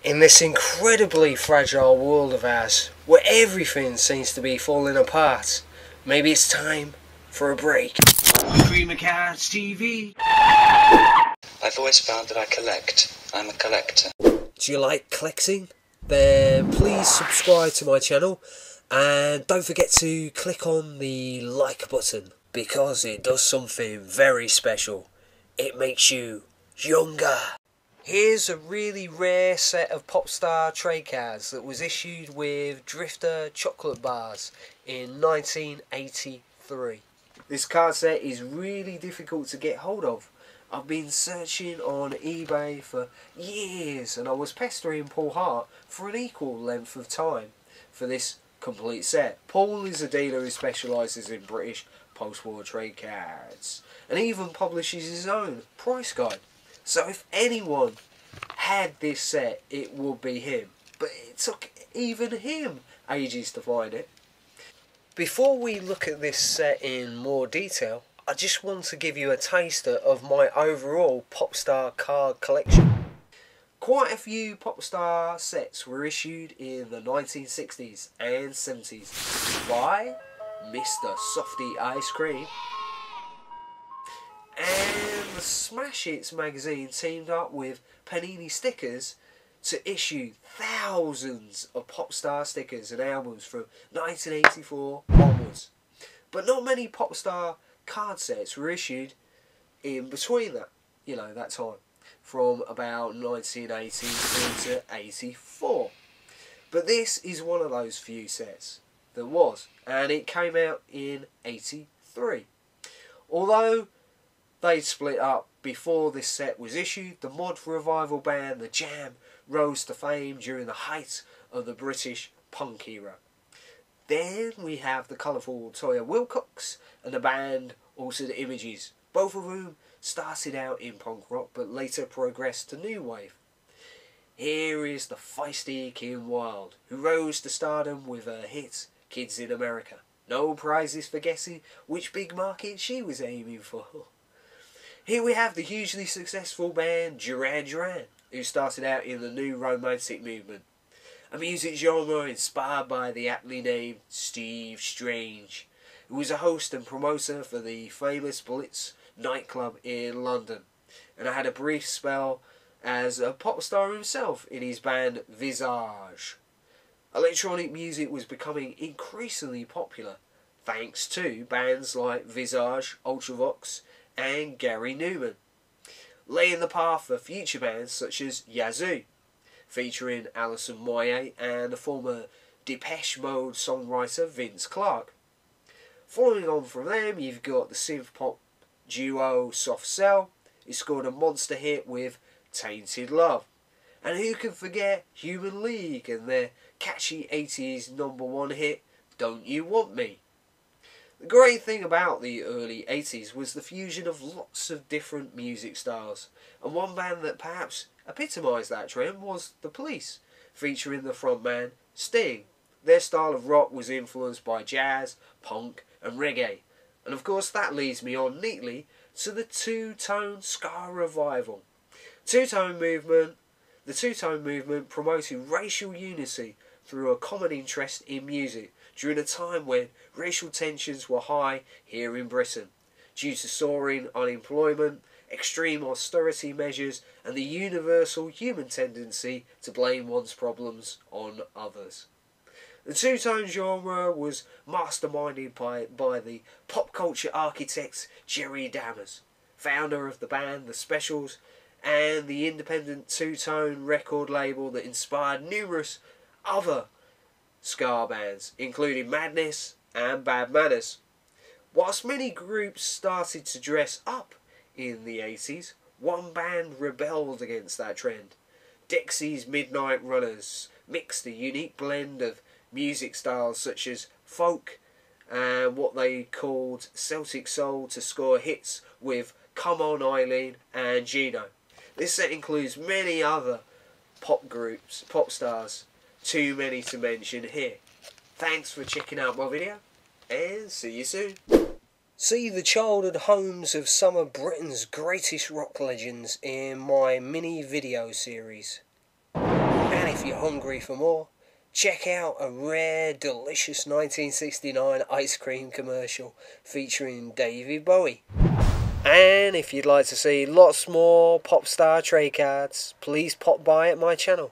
In this incredibly fragile world of ours, where everything seems to be falling apart, maybe it's time for a break. McCartney TV. I've always found that I collect. I'm a collector. Do you like collecting? Then please subscribe to my channel and don't forget to click on the like button because it does something very special. It makes you younger. Here's a really rare set of Popstar trade cards that was issued with Drifter chocolate bars in 1983. This card set is really difficult to get hold of. I've been searching on eBay for years and I was pestering Paul Hart for an equal length of time for this complete set. Paul is a dealer who specialises in British post-war trade cards and even publishes his own price guide. So if anyone had this set, it would be him. But it took even him ages to find it. Before we look at this set in more detail, I just want to give you a taster of my overall Popstar card collection. Quite a few Popstar sets were issued in the 1960s and 70s by Mr. Softy Ice Cream. And the Smash Hits magazine teamed up with Panini Stickers to issue thousands of Popstar stickers and albums from 1984 onwards. But not many Popstar card sets were issued in between that, that time, from about 1980 through to 84. But this is one of those few sets that was, and it came out in 83. Although they split up before this set was issued, the mod revival band The Jam rose to fame during the height of the British punk era. Then we have the colourful Toyah Wilcox and the band Altered Images, both of whom started out in punk rock but later progressed to new wave. Here is the feisty Kim Wilde, who rose to stardom with her hit Kids in America. No prizes for guessing which big market she was aiming for. Here we have the hugely successful band Duran, who started out in the new romantic movement, a music genre inspired by the aptly named Steve Strange, who was a host and promoter for the famous Blitz nightclub in London, and had a brief spell as a pop star himself in his band Visage. Electronic music was becoming increasingly popular, thanks to bands like Visage, Ultravox, and Gary Newman, laying the path for future bands such as Yazoo, featuring Alison Moyet and the former Depeche Mode songwriter Vince Clarke. Following on from them, you've got the synth-pop duo Soft Cell, who scored a monster hit with Tainted Love. And who can forget Human League and their catchy 80s #1 hit, Don't You Want Me? The great thing about the early 80s was the fusion of lots of different music styles, and one band that perhaps epitomised that trend was The Police, featuring the frontman Sting. Their style of rock was influenced by jazz, punk and reggae, and of course that leads me on neatly to the two-tone ska revival. The two-tone movement promoted racial unity through a common interest in music during a time when racial tensions were high here in Britain, due to soaring unemployment, extreme austerity measures and the universal human tendency to blame one's problems on others. The two-tone genre was masterminded by the pop culture architect Jerry Dammers, founder of the band The Specials and the independent two-tone record label that inspired numerous other ska bands, including Madness and Bad Manners. Whilst many groups started to dress up in the 80s, one band rebelled against that trend. Dexy's Midnight Runners mixed a unique blend of music styles such as folk and what they called Celtic Soul to score hits with Come On Eileen and Gino. This set includes many other pop stars, too many to mention here. Thanks for checking out my video, and see you soon. See the childhood homes of some of Britain's greatest rock legends in my mini video series. And you're hungry for more, check out a rare, delicious 1969 ice cream commercial featuring David Bowie. And if you'd like to see lots more pop star trade cards, please pop by at my channel.